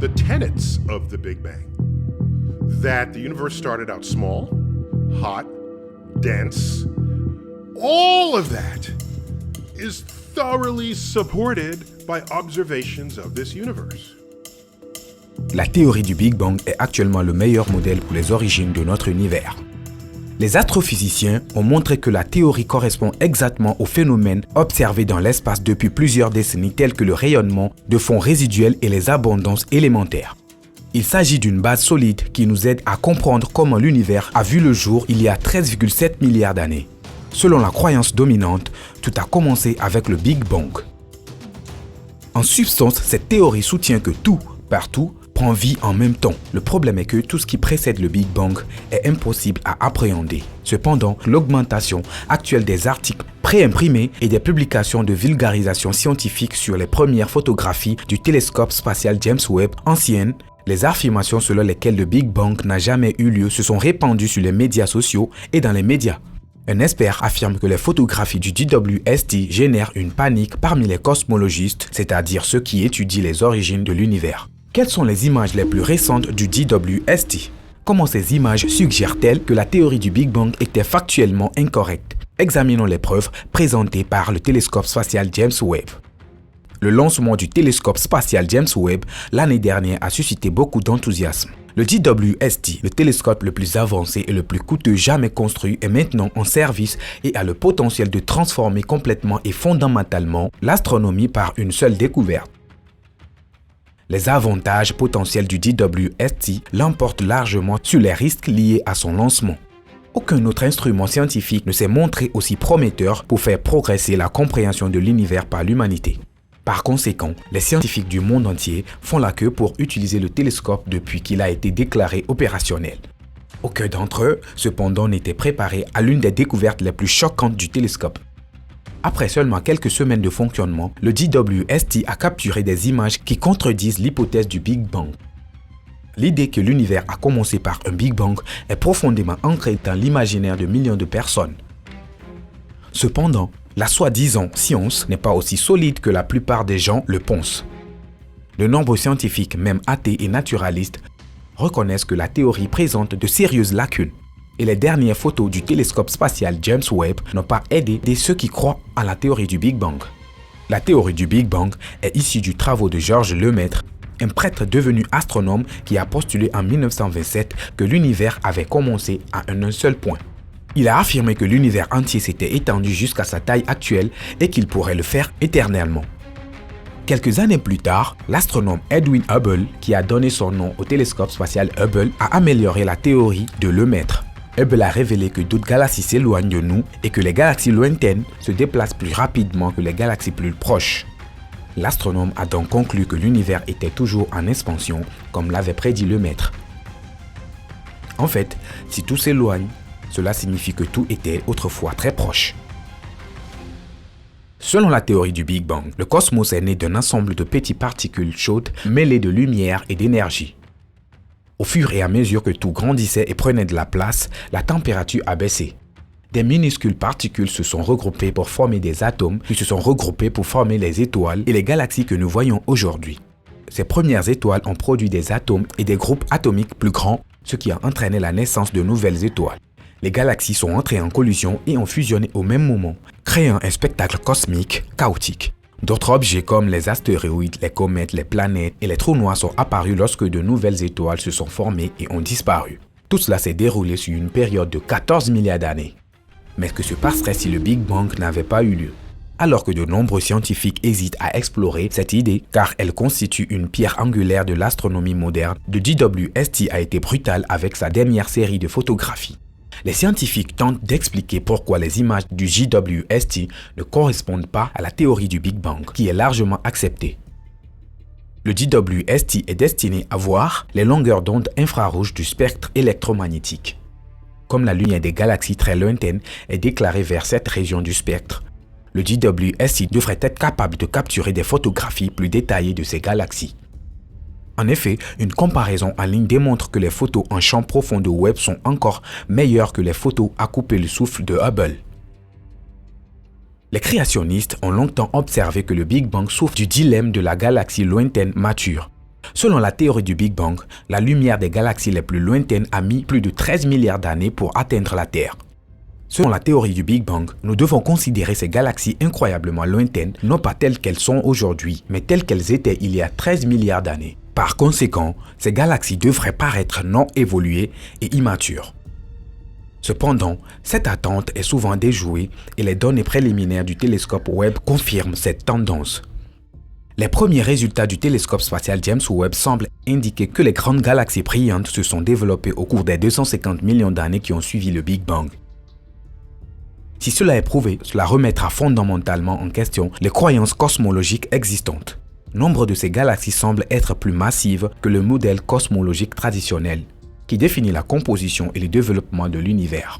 the tenets of the Big Bang. That the universe started out small, hot, dense. All of that is thoroughly supported by observations of this universe. La théorie du Big Bang est actuellement le meilleur modèle pour les origines de notre univers. Les astrophysiciens ont montré que la théorie correspond exactement aux phénomènes observés dans l'espace depuis plusieurs décennies tels que le rayonnement de fonds résiduels et les abondances élémentaires. Il s'agit d'une base solide qui nous aide à comprendre comment l'univers a vu le jour il y a 13,7 milliards d'années. Selon la croyance dominante, tout a commencé avec le Big Bang. En substance, cette théorie soutient que tout, partout, prend vie en même temps. Le problème est que tout ce qui précède le Big Bang est impossible à appréhender. Cependant, l'augmentation actuelle des articles préimprimés et des publications de vulgarisation scientifique sur les premières photographies du télescope spatial James Webb anciennes, les affirmations selon lesquelles le Big Bang n'a jamais eu lieu se sont répandues sur les médias sociaux et dans les médias. Un expert affirme que les photographies du JWST génèrent une panique parmi les cosmologistes, c'est-à-dire ceux qui étudient les origines de l'univers. Quelles sont les images les plus récentes du JWST? Comment ces images suggèrent-elles que la théorie du Big Bang était factuellement incorrecte? Examinons les preuves présentées par le télescope spatial James Webb. Le lancement du télescope spatial James Webb l'année dernière a suscité beaucoup d'enthousiasme. Le JWST, le télescope le plus avancé et le plus coûteux jamais construit, est maintenant en service et a le potentiel de transformer complètement et fondamentalement l'astronomie par une seule découverte. Les avantages potentiels du JWST l'emportent largement sur les risques liés à son lancement. Aucun autre instrument scientifique ne s'est montré aussi prometteur pour faire progresser la compréhension de l'univers par l'humanité. Par conséquent, les scientifiques du monde entier font la queue pour utiliser le télescope depuis qu'il a été déclaré opérationnel. Aucun d'entre eux, cependant, n'était préparé à l'une des découvertes les plus choquantes du télescope. Après seulement quelques semaines de fonctionnement, le JWST a capturé des images qui contredisent l'hypothèse du Big Bang. L'idée que l'univers a commencé par un Big Bang est profondément ancrée dans l'imaginaire de millions de personnes. Cependant, la soi-disant science n'est pas aussi solide que la plupart des gens le pensent. De nombreux scientifiques, même athées et naturalistes, reconnaissent que la théorie présente de sérieuses lacunes. Et les dernières photos du télescope spatial James Webb n'ont pas aidé ceux qui croient à la théorie du Big Bang. La théorie du Big Bang est issue du travail de Georges Lemaître, un prêtre devenu astronome qui a postulé en 1927 que l'univers avait commencé à un seul point. Il a affirmé que l'univers entier s'était étendu jusqu'à sa taille actuelle et qu'il pourrait le faire éternellement. Quelques années plus tard, l'astronome Edwin Hubble, qui a donné son nom au télescope spatial Hubble, a amélioré la théorie de Lemaître. Hubble a révélé que d'autres galaxies s'éloignent de nous et que les galaxies lointaines se déplacent plus rapidement que les galaxies plus proches. L'astronome a donc conclu que l'univers était toujours en expansion, comme l'avait prédit Lemaître. En fait, si tout s'éloigne, cela signifie que tout était autrefois très proche. Selon la théorie du Big Bang, le cosmos est né d'un ensemble de petites particules chaudes mêlées de lumière et d'énergie. Au fur et à mesure que tout grandissait et prenait de la place, la température a baissé. Des minuscules particules se sont regroupées pour former des atomes qui se sont regroupés pour former les étoiles et les galaxies que nous voyons aujourd'hui. Ces premières étoiles ont produit des atomes et des groupes atomiques plus grands, ce qui a entraîné la naissance de nouvelles étoiles. Les galaxies sont entrées en collision et ont fusionné au même moment, créant un spectacle cosmique chaotique. D'autres objets comme les astéroïdes, les comètes, les planètes et les trous noirs sont apparus lorsque de nouvelles étoiles se sont formées et ont disparu. Tout cela s'est déroulé sur une période de 14 milliards d'années. Mais que se passerait si le Big Bang n'avait pas eu lieu? Alors que de nombreux scientifiques hésitent à explorer cette idée car elle constitue une pierre angulaire de l'astronomie moderne, le JWST a été brutal avec sa dernière série de photographies. Les scientifiques tentent d'expliquer pourquoi les images du JWST ne correspondent pas à la théorie du Big Bang, qui est largement acceptée. Le JWST est destiné à voir les longueurs d'onde infrarouges du spectre électromagnétique. Comme la lumière des galaxies très lointaines est déclarée vers cette région du spectre, le JWST devrait être capable de capturer des photographies plus détaillées de ces galaxies. En effet, une comparaison en ligne démontre que les photos en champ profond de Webb sont encore meilleures que les photos à couper le souffle de Hubble. Les créationnistes ont longtemps observé que le Big Bang souffre du dilemme de la galaxie lointaine mature. Selon la théorie du Big Bang, la lumière des galaxies les plus lointaines a mis plus de 13 milliards d'années pour atteindre la Terre. Selon la théorie du Big Bang, nous devons considérer ces galaxies incroyablement lointaines, non pas telles qu'elles sont aujourd'hui, mais telles qu'elles étaient il y a 13 milliards d'années. Par conséquent, ces galaxies devraient paraître non évoluées et immatures. Cependant, cette attente est souvent déjouée et les données préliminaires du télescope Webb confirment cette tendance. Les premiers résultats du télescope spatial James Webb semblent indiquer que les grandes galaxies brillantes se sont développées au cours des 250 millions d'années qui ont suivi le Big Bang. Si cela est prouvé, cela remettra fondamentalement en question les croyances cosmologiques existantes. Nombre de ces galaxies semblent être plus massives que le modèle cosmologique traditionnel, qui définit la composition et le développement de l'univers.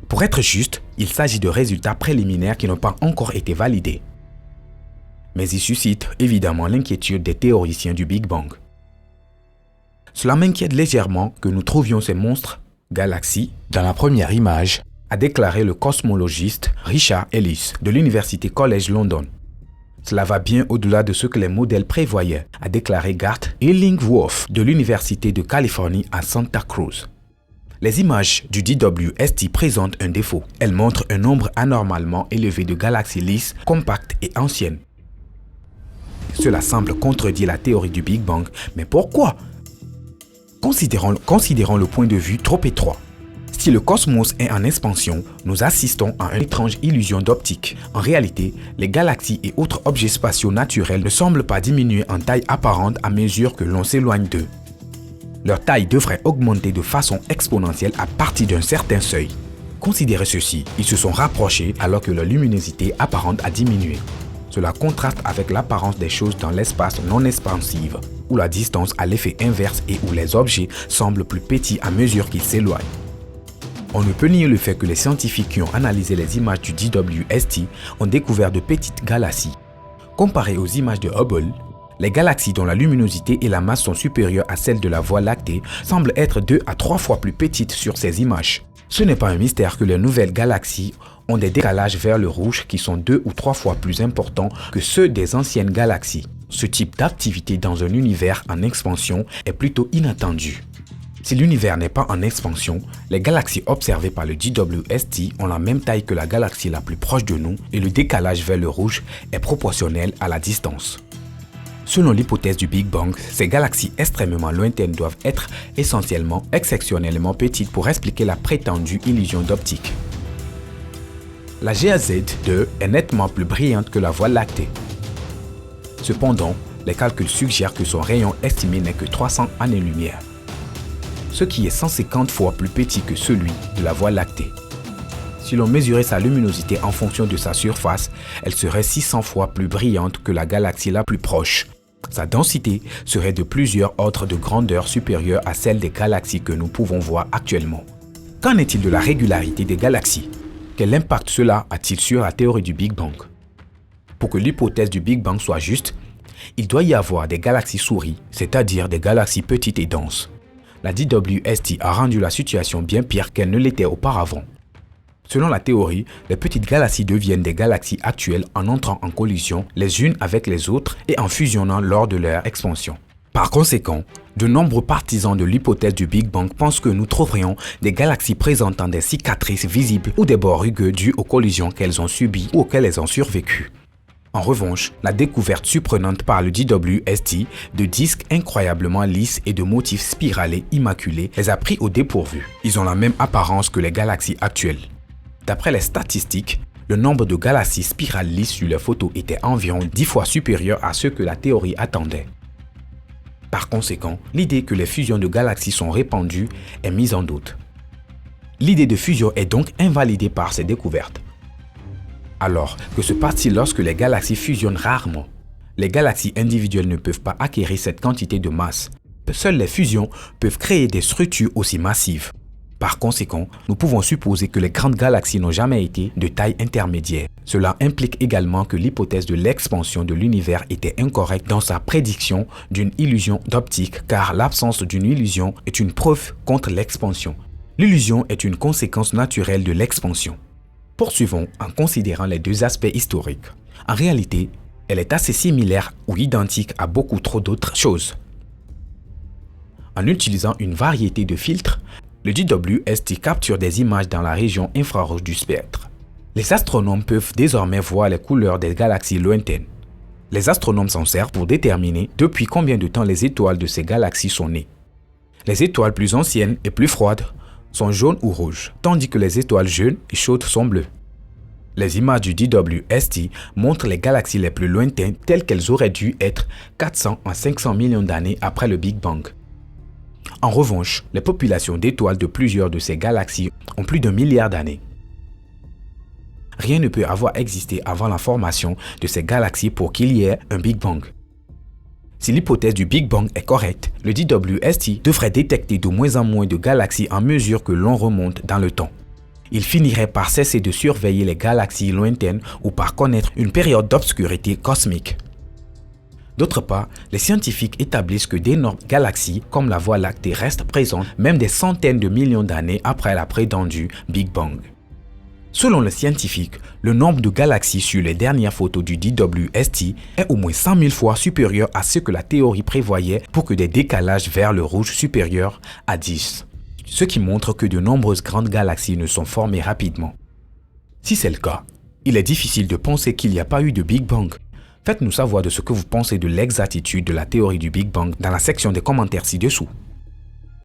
Pour être juste, il s'agit de résultats préliminaires qui n'ont pas encore été validés. Mais ils suscitent évidemment l'inquiétude des théoriciens du Big Bang. Cela m'inquiète légèrement que nous trouvions ces monstres galaxies dans la première image, a déclaré le cosmologiste Richard Ellis de l'Université College London. Cela va bien au-delà de ce que les modèles prévoyaient, a déclaré Garth Illingworth de l'Université de Californie à Santa Cruz. Les images du DWST présentent un défaut. Elles montrent un nombre anormalement élevé de galaxies lisses, compactes et anciennes. Cela semble contredire la théorie du Big Bang, mais pourquoi? Considérons le point de vue trop étroit. Si le cosmos est en expansion, nous assistons à une étrange illusion d'optique. En réalité, les galaxies et autres objets spatiaux naturels ne semblent pas diminuer en taille apparente à mesure que l'on s'éloigne d'eux. Leur taille devrait augmenter de façon exponentielle à partir d'un certain seuil. Considérez ceci, ils se sont rapprochés alors que leur luminosité apparente a diminué. Cela contraste avec l'apparence des choses dans l'espace non expansif, où la distance a l'effet inverse et où les objets semblent plus petits à mesure qu'ils s'éloignent. On ne peut nier le fait que les scientifiques qui ont analysé les images du DWST ont découvert de petites galaxies. Comparées aux images de Hubble, les galaxies dont la luminosité et la masse sont supérieures à celles de la Voie lactée semblent être 2 à 3 fois plus petites sur ces images. Ce n'est pas un mystère que les nouvelles galaxies ont des décalages vers le rouge qui sont 2 ou 3 fois plus importants que ceux des anciennes galaxies. Ce type d'activité dans un univers en expansion est plutôt inattendu. Si l'univers n'est pas en expansion, les galaxies observées par le DWST ont la même taille que la galaxie la plus proche de nous et le décalage vers le rouge est proportionnel à la distance. Selon l'hypothèse du Big Bang, ces galaxies extrêmement lointaines doivent être essentiellement exceptionnellement petites pour expliquer la prétendue illusion d'optique. La GAZ2 est nettement plus brillante que la Voie lactée. Cependant, les calculs suggèrent que son rayon estimé n'est que 300 années-lumière, ce qui est 150 fois plus petit que celui de la Voie lactée. Si l'on mesurait sa luminosité en fonction de sa surface, elle serait 600 fois plus brillante que la galaxie la plus proche. Sa densité serait de plusieurs ordres de grandeur supérieure à celle des galaxies que nous pouvons voir actuellement. Qu'en est-il de la régularité des galaxies? Quel impact cela a-t-il sur la théorie du Big Bang? Pour que l'hypothèse du Big Bang soit juste, il doit y avoir des galaxies souris, c'est-à-dire des galaxies petites et denses. La DWST a rendu la situation bien pire qu'elle ne l'était auparavant. Selon la théorie, les petites galaxies deviennent des galaxies actuelles en entrant en collision les unes avec les autres et en fusionnant lors de leur expansion. Par conséquent, de nombreux partisans de l'hypothèse du Big Bang pensent que nous trouverions des galaxies présentant des cicatrices visibles ou des bords rugueux dus aux collisions qu'elles ont subies ou auxquelles elles ont survécu. En revanche, la découverte surprenante par le DWST de disques incroyablement lisses et de motifs spiralés immaculés les a pris au dépourvu. Ils ont la même apparence que les galaxies actuelles. D'après les statistiques, le nombre de galaxies spirales lisses sur les photos était environ 10 fois supérieur à ce que la théorie attendait. Par conséquent, l'idée que les fusions de galaxies sont répandues est mise en doute. L'idée de fusion est donc invalidée par ces découvertes. Alors, que se passe-t-il lorsque les galaxies fusionnent rarement? Les galaxies individuelles ne peuvent pas acquérir cette quantité de masse. Seules les fusions peuvent créer des structures aussi massives. Par conséquent, nous pouvons supposer que les grandes galaxies n'ont jamais été de taille intermédiaire. Cela implique également que l'hypothèse de l'expansion de l'univers était incorrecte dans sa prédiction d'une illusion d'optique, car l'absence d'une illusion est une preuve contre l'expansion. L'illusion est une conséquence naturelle de l'expansion. Poursuivons en considérant les deux aspects historiques. En réalité, Elle est assez similaire ou identique à beaucoup trop d'autres choses. En utilisant une variété de filtres, le JWST capture des images dans la région infrarouge du spectre. Les astronomes peuvent désormais voir les couleurs des galaxies lointaines. Les astronomes s'en servent pour déterminer depuis combien de temps les étoiles de ces galaxies sont nées. Les étoiles plus anciennes et plus froides sont jaunes ou rouges, tandis que les étoiles jeunes et chaudes sont bleues. Les images du JWST montrent les galaxies les plus lointaines telles qu'elles auraient dû être 400 à 500 millions d'années après le Big Bang. En revanche, les populations d'étoiles de plusieurs de ces galaxies ont plus d'1 milliard d'années. Rien ne peut avoir existé avant la formation de ces galaxies pour qu'il y ait un Big Bang. Si l'hypothèse du Big Bang est correcte, le JWST devrait détecter de moins en moins de galaxies à mesure que l'on remonte dans le temps. Il finirait par cesser de surveiller les galaxies lointaines ou par connaître une période d'obscurité cosmique. D'autre part, les scientifiques établissent que d'énormes galaxies comme la Voie lactée restent présentes même des centaines de millions d'années après la prétendue Big Bang. Selon les scientifiques, le nombre de galaxies sur les dernières photos du JWST est au moins 100 000 fois supérieur à ce que la théorie prévoyait pour que des décalages vers le rouge supérieur à 10. Ce qui montre que de nombreuses grandes galaxies ne sont formées rapidement. Si c'est le cas, il est difficile de penser qu'il n'y a pas eu de Big Bang. Faites-nous savoir de ce que vous pensez de l'exactitude de la théorie du Big Bang dans la section des commentaires ci-dessous.